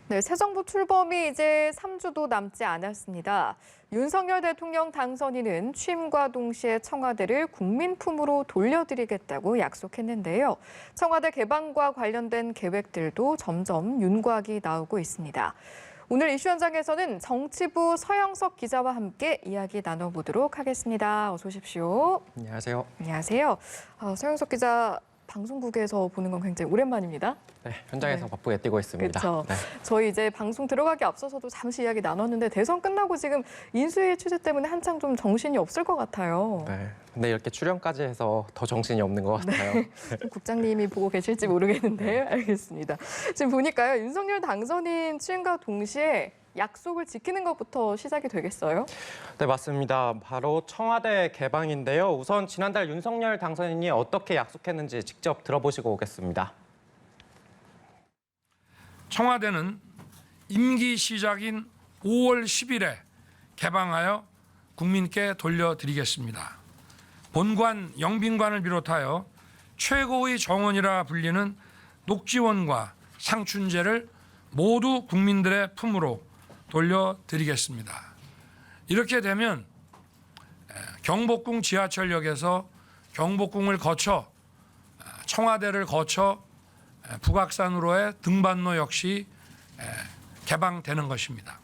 네, 새 정부 출범이 이제 3주도 남지 않았습니다. 윤석열 대통령 당선인은 취임과 동시에 청와대를 국민 품으로 돌려드리겠다고 약속했는데요. 청와대 개방과 관련된 계획들도 점점 윤곽이 나오고 있습니다. 오늘 이슈 현장에서는 정치부 서영석 기자와 함께 이야기 나눠보도록 하겠습니다. 어서 오십시오. 안녕하세요. 안녕하세요. 서영석 기자, 방송국에서 보는 건 굉장히 오랜만입니다. 네, 현장에서 바쁘게 뛰고 있습니다. 그렇죠. 네. 저희 이제 방송 들어가기 앞서서도 잠시 이야기 나눴는데 대선 끝나고 지금 인수위 취재 때문에 한창 좀 정신이 없을 것 같아요. 네. 근데 이렇게 출연까지 해서 더 정신이 없는 것 같아요. 네. 국장님이 보고 계실지 모르겠는데 알겠습니다. 지금 보니까요, 윤석열 당선인 취임과 동시에 약속을 지키는 것부터 시작이 되겠어요? 네, 맞습니다. 바로 청와대 개방인데요. 우선 지난달 윤석열 당선인이 어떻게 약속했는지 직접 들어보시고 오겠습니다. 청와대는 임기 시작인 5월 10일에 개방하여 국민께 돌려드리겠습니다. 본관, 영빈관을 비롯하여 최고의 정원이라 불리는 녹지원과 상춘제를 모두 국민들의 품으로 돌려드리겠습니다. 이렇게 되면 경복궁 지하철역에서 경복궁을 거쳐 청와대를 거쳐 북악산으로의 등반로 역시 개방되는 것입니다.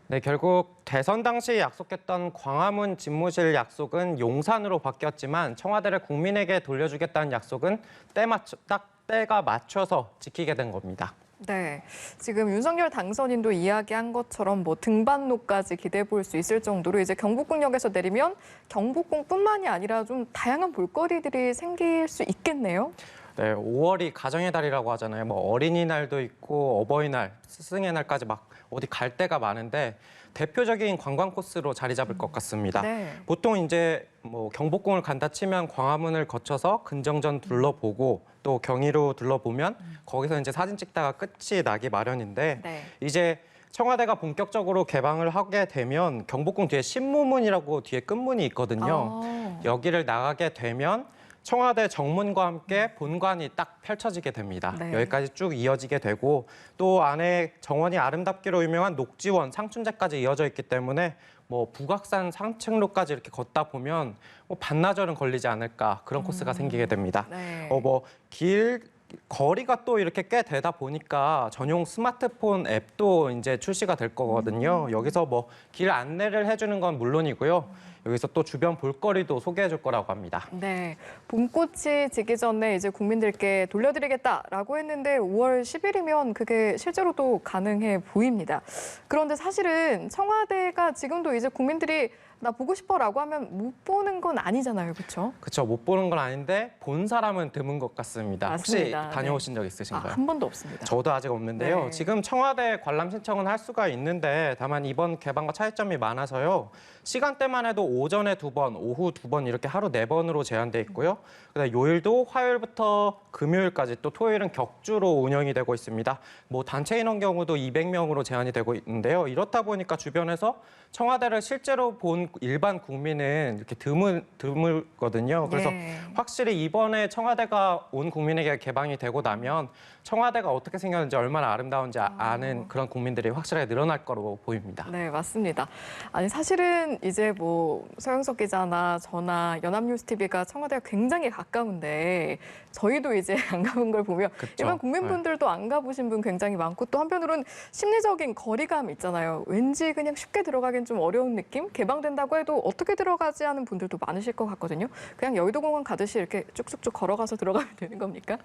네, 결국 대선 당시 약속했던 광화문 집무실 약속은 용산으로 바뀌었지만 청와대를 국민에게 돌려주겠다는 약속은 딱 때가 맞춰서 지키게 된 겁니다. 네, 지금 윤석열 당선인도 이야기한 것처럼 뭐 등반로까지 기대해 볼 수 있을 정도로 이제 경복궁역에서 내리면 경복궁뿐만이 아니라 좀 다양한 볼거리들이 생길 수 있겠네요. 네, 5월이 가정의 달이라고 하잖아요. 뭐 어린이날도 있고 어버이날, 스승의 날까지 막 어디 갈 데가 많은데 대표적인 관광 코스로 자리 잡을 것 같습니다. 네. 보통 이제 뭐 경복궁을 간다 치면 광화문을 거쳐서 근정전 둘러보고 또 경의로 둘러보면 거기서 이제 사진 찍다가 끝이 나기 마련인데 네. 이제 청와대가 본격적으로 개방을 하게 되면 경복궁 뒤에 신무문이라고 뒤에 끝문이 있거든요. 여기를 나가게 되면 청와대 정문과 함께 본관이 딱 펼쳐지게 됩니다. 네. 여기까지 쭉 이어지게 되고 또 안에 정원이 아름답기로 유명한 녹지원, 상춘제까지 이어져 있기 때문에 뭐 북악산 상층로까지 이렇게 걷다 보면 뭐 반나절은 걸리지 않을까 그런 코스가 생기게 됩니다. 네. 거리가 또 이렇게 꽤 되다 보니까 전용 스마트폰 앱도 이제 출시가 될 거거든요. 여기서 뭐 길 안내를 해주는 건 물론이고요. 여기서 또 주변 볼거리도 소개해 줄 거라고 합니다. 네, 봄꽃이 지기 전에 이제 국민들께 돌려드리겠다라고 했는데 5월 10일이면 그게 실제로도 가능해 보입니다. 그런데 사실은 청와대가 지금도 이제 국민들이 나 보고 싶어라고 하면 못 보는 건 아니잖아요, 그렇죠? 그렇죠. 못 보는 건 아닌데 본 사람은 드문 것 같습니다. 맞습니다. 혹시 다녀오신 적 있으신가요? 한 번도 없습니다. 저도 아직 없는데요. 네. 지금 청와대 관람 신청은 할 수가 있는데 다만 이번 개방과 차이점이 많아서요. 시간대만 해도 오전에 2번, 오후 2번 이렇게 하루 4번으로 제한돼 있고요. 그다음에 요일도 화요일부터 금요일까지 또 토요일은 격주로 운영이 되고 있습니다. 뭐 단체 인원 경우도 200명으로 제한이 되고 있는데요. 이렇다 보니까 주변에서 청와대를 실제로 본 일반 국민은 이렇게 드물거든요. 그래서 네. 확실히 이번에 청와대가 온 국민에게 개방이 되고 나면 청와대가 어떻게 생겼는지 얼마나 아름다운지 아는 그런 국민들이 확실하게 늘어날 거로 보입니다. 네, 맞습니다. 아니 사실은 이제 뭐 서영석 기자나 저나 연합뉴스TV가 청와대가 굉장히 가까운데 저희도 이제 안 가본 걸 보면 그쵸? 일반 국민분들도 안 가보신 분 굉장히 많고 또 한편으로는 심리적인 거리감 있잖아요. 왠지 그냥 쉽게 들어가긴 좀 어려운 느낌? 개방된다고 해도 어떻게 들어가지 하는 분들도 많으실 것 같거든요. 그냥 여의도공원 가듯이 이렇게 쭉쭉쭉 걸어가서 들어가면 되는 겁니까?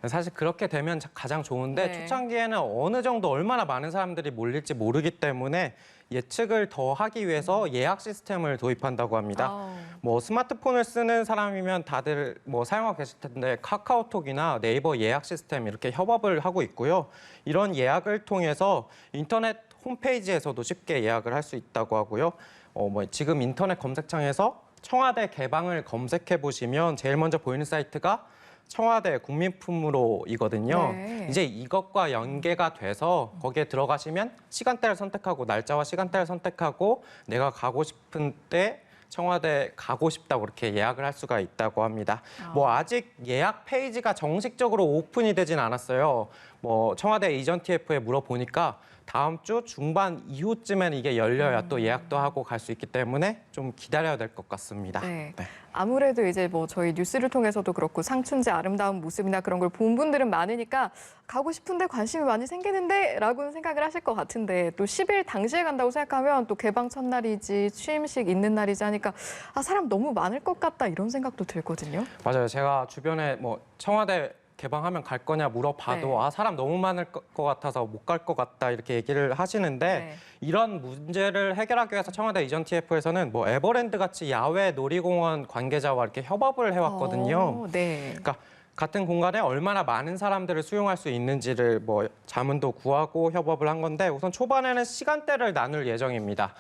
사실 그렇게 되면 가장 좋은데 네. 초창기에는 어느 정도 얼마나 많은 사람들이 몰릴지 모르기 때문에 예측을 더 하기 위해서 예약 시스템을 도입한다고 합니다. 뭐 스마트폰을 쓰는 사람이면 다들 뭐 사용하고 계실 텐데 카카오톡이나 네이버 예약 시스템 이렇게 협업을 하고 있고요. 이런 예약을 통해서 인터넷 홈페이지에서도 쉽게 예약을 할 수 있다고 하고요. 뭐 지금 인터넷 검색창에서 청와대 개방을 검색해 보시면 제일 먼저 보이는 사이트가 청와대 국민품으로이거든요. 네. 이제 이것과 연계가 돼서 거기에 들어가시면 시간대를 선택하고 날짜와 시간대를 선택하고 내가 가고 싶은 때 청와대 가고 싶다고 그렇게 예약을 할 수가 있다고 합니다. 뭐 아직 예약 페이지가 정식적으로 오픈이 되진 않았어요. 뭐 청와대 이전 TF에 물어보니까 다음 주 중반 이후쯤엔 이게 열려야 또 예약도 하고 갈 수 있기 때문에 좀 기다려야 될 것 같습니다. 네. 네. 아무래도 이제 뭐 저희 뉴스를 통해서도 그렇고 상춘제 아름다운 모습이나 그런 걸 본 분들은 많으니까 가고 싶은데 관심이 많이 생기는데 라고는 생각을 하실 것 같은데 또 10일 당시에 간다고 생각하면 또 개방 첫날이지 취임식 있는 날이지 하니까 아, 사람 너무 많을 것 같다 이런 생각도 들거든요. 맞아요. 제가 주변에 뭐 청와대 개방하면 갈 거냐 물어봐도 네. 아 사람 너무 많을 것 같아서 못 갈 것 같다 이렇게 얘기를 하시는데 네. 이런 문제를 해결하기 위해서 청와대 이전 TF에서는 뭐 에버랜드 같이 야외 놀이공원 관계자와 이렇게 협업을 해왔거든요. 네. 그러니까 같은 공간에 얼마나 많은 사람들을 수용할 수 있는지를 뭐 자문도 구하고 협업을 한 건데 우선 초반에는 시간대를 나눌 예정입니다.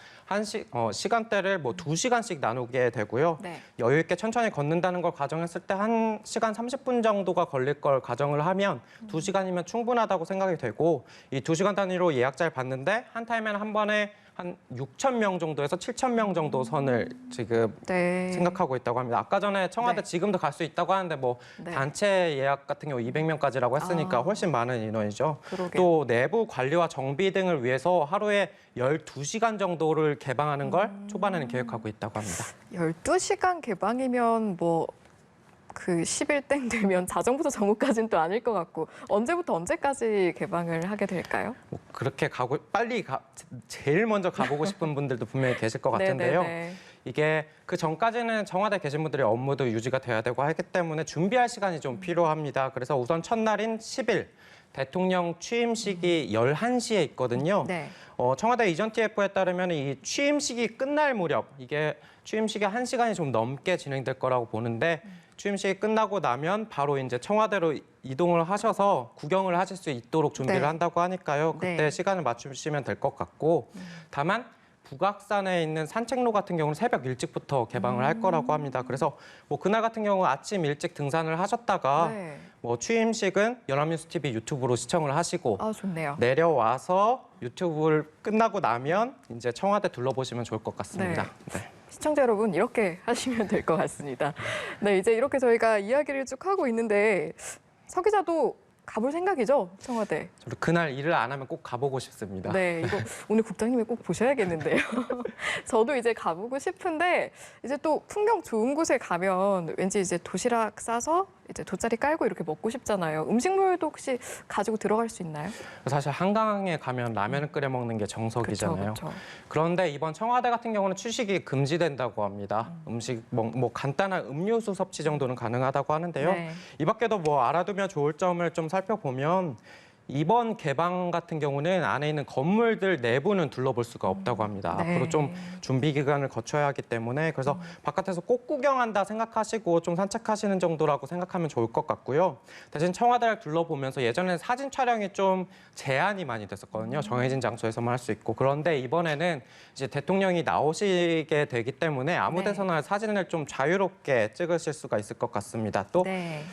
시간대를 뭐 2시간씩 나누게 되고요. 네. 여유 있게 천천히 걷는다는 걸 가정했을 때 1시간 30분 정도가 걸릴 걸 가정을 하면 2시간이면 충분하다고 생각이 되고 이 2시간 단위로 예약자를 봤는데 한 타임에는 한 번에 한 6천 명 정도에서 7천 명 정도 선을 지금 네. 생각하고 있다고 합니다. 아까 전에 청와대 네. 지금도 갈 수 있다고 하는데 뭐 네. 단체 예약 같은 경우 200명까지라고 했으니까 아. 훨씬 많은 인원이죠. 그러게요. 또 내부 관리와 정비 등을 위해서 하루에 12시간 정도를 개방하는 걸 초반에는 계획하고 있다고 합니다. 12시간 개방이면 뭐 그 10일 땡 되면 자정부터 정오까지는 또 아닐 것 같고 언제부터 언제까지 개방을 하게 될까요? 뭐 그렇게 제일 먼저 가보고 싶은 분들도 분명히 계실 것 같은데요. 네네네. 이게 그 전까지는 청와대 계신 분들의 업무도 유지가 돼야 되고 하기 때문에 준비할 시간이 좀 필요합니다. 그래서 우선 첫날인 10일 대통령 취임식이 11시에 있거든요. 네. 청와대 이전 TF에 따르면 이 취임식이 끝날 무렵 이게 취임식이 1시간이 좀 넘게 진행될 거라고 보는데 취임식이 끝나고 나면 바로 이제 청와대로 이동을 하셔서 구경을 하실 수 있도록 준비를 네. 한다고 하니까요. 그때 네. 시간을 맞추시면 될 것 같고 다만 북악산에 있는 산책로 같은 경우는 새벽 일찍부터 개방을 할 거라고 합니다. 그래서 뭐 그날 같은 경우 아침 일찍 등산을 하셨다가 네. 뭐 취임식은 연합뉴스 TV 유튜브로 시청을 하시고 아, 좋네요. 내려와서 유튜브를 끝나고 나면 이제 청와대 둘러보시면 좋을 것 같습니다. 네. 시청자 여러분 이렇게 하시면 될 것 같습니다. 네, 이제 이렇게 저희가 이야기를 쭉 하고 있는데 서 기자도 가볼 생각이죠, 청와대. 저도 그날 일을 안 하면 꼭 가보고 싶습니다. 네, 이거 오늘 국장님이 꼭 보셔야겠는데요. 저도 이제 가보고 싶은데 이제 또 풍경 좋은 곳에 가면 왠지 이제 도시락 싸서 이제 돗자리 깔고 이렇게 먹고 싶잖아요. 음식물도 혹시 가지고 들어갈 수 있나요? 사실 한강에 가면 라면을 끓여 먹는 게 정석이잖아요. 그렇죠. 그런데 이번 청와대 같은 경우는 취식이 금지된다고 합니다. 음식 뭐 간단한 음료수 섭취 정도는 가능하다고 하는데요. 네. 이 밖에도 뭐 알아두면 좋을 점을 좀 살펴보면 이번 개방 같은 경우는 안에 있는 건물들 내부는 둘러볼 수가 없다고 합니다. 네. 앞으로 좀 준비 기간을 거쳐야 하기 때문에 그래서 바깥에서 꼭 구경한다 생각하시고 좀 산책하시는 정도라고 생각하면 좋을 것 같고요. 대신 청와대를 둘러보면서 예전에는 사진 촬영이 좀 제한이 많이 됐었거든요. 정해진 장소에서만 할 수 있고. 그런데 이번에는 이제 대통령이 나오시게 되기 때문에 아무 네. 데서나 사진을 좀 자유롭게 찍으실 수가 있을 것 같습니다. 또 네.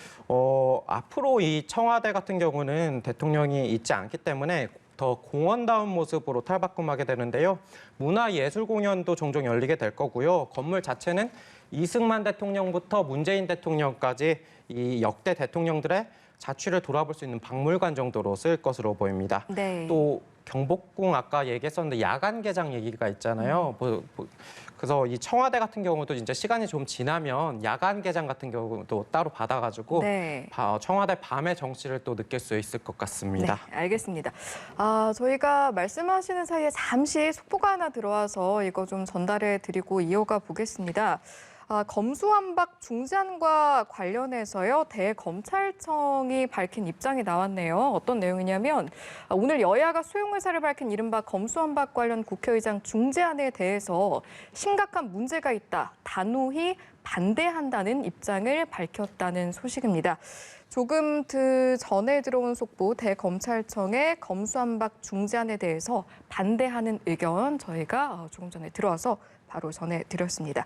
앞으로 이 청와대 같은 경우는 대통령이 있지 않기 때문에 더 공원다운 모습으로 탈바꿈하게 되는데요. 문화예술 공연도 종종 열리게 될 거고요. 건물 자체는 이승만 대통령부터 문재인 대통령까지 이 역대 대통령들의 자취를 돌아볼 수 있는 박물관 정도로 쓰일 것으로 보입니다. 네. 또 경복궁 아까 얘기했었는데 야간 개장 얘기가 있잖아요. 그래서 이 청와대 같은 경우도 이제 시간이 좀 지나면 야간 개장 같은 경우도 따로 받아가지고 네. 청와대 밤의 정취를 또 느낄 수 있을 것 같습니다. 네, 알겠습니다. 저희가 말씀하시는 사이에 잠시 속보가 하나 들어와서 이거 좀 전달해 드리고 이어가 보겠습니다. 검수완박 중재안과 관련해서요, 대검찰청이 밝힌 입장이 나왔네요. 어떤 내용이냐면 오늘 여야가 소용 의사를 밝힌 이른바 검수완박 관련 국회의장 중재안에 대해서 심각한 문제가 있다, 단호히 반대한다는 입장을 밝혔다는 소식입니다. 조금 전에 들어온 속보 대검찰청의 검수완박 중재안에 대해서 반대하는 의견 저희가 조금 전에 들어와서 바로 전해드렸습니다.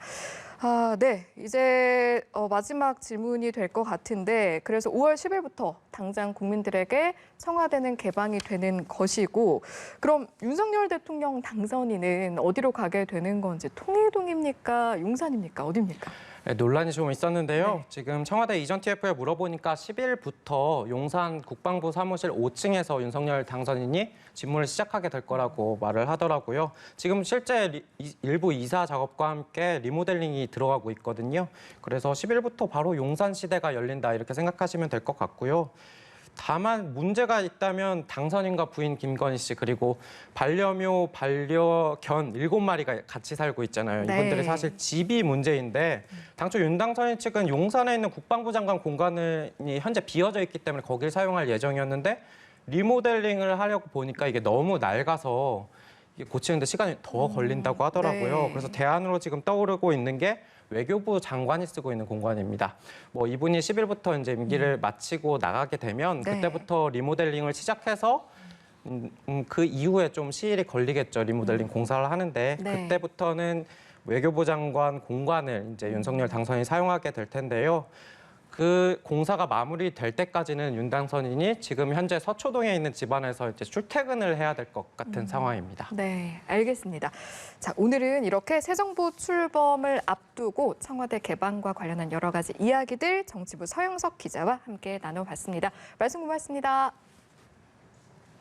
네, 이제 마지막 질문이 될 것 같은데 그래서 5월 10일부터 당장 국민들에게 청와대는 개방이 되는 것이고 그럼 윤석열 대통령 당선인은 어디로 가게 되는 건지 통일동입니까? 용산입니까? 어디입니까? 네, 논란이 좀 있었는데요. 네. 지금 청와대 이전 TF에 물어보니까 10일부터 용산 국방부 사무실 5층에서 윤석열 당선인이 직무를 시작하게 될 거라고 말을 하더라고요. 지금 실제 일부 이사 작업과 함께 리모델링이 들어가고 있거든요. 그래서 10일부터 바로 용산 시대가 열린다 이렇게 생각하시면 될 것 같고요. 다만 문제가 있다면 당선인과 부인 김건희 씨 그리고 반려묘, 반려견 7마리가 같이 살고 있잖아요. 네. 이분들이 사실 집이 문제인데 당초 윤 당선인 측은 용산에 있는 국방부 장관 공간이 현재 비어져 있기 때문에 거길 사용할 예정이었는데 리모델링을 하려고 보니까 이게 너무 낡아서 이게 고치는데 시간이 더 걸린다고 하더라고요. 네. 그래서 대안으로 지금 떠오르고 있는 게 외교부 장관이 쓰고 있는 공간입니다. 뭐 이분이 10일부터 이제 임기를 마치고 나가게 되면 네. 그때부터 리모델링을 시작해서 그 이후에 좀 시일이 걸리겠죠. 리모델링 공사를 하는데 네. 그때부터는 외교부 장관 공간을 이제 윤석열 당선인이 사용하게 될 텐데요. 그 공사가 마무리될 때까지는 윤 당선인이 지금 현재 서초동에 있는 집안에서 이제 출퇴근을 해야 될 것 같은 상황입니다. 네, 알겠습니다. 자, 오늘은 이렇게 새 정부 출범을 앞두고 청와대 개방과 관련한 여러 가지 이야기들 정치부 서영석 기자와 함께 나눠봤습니다. 말씀 고맙습니다.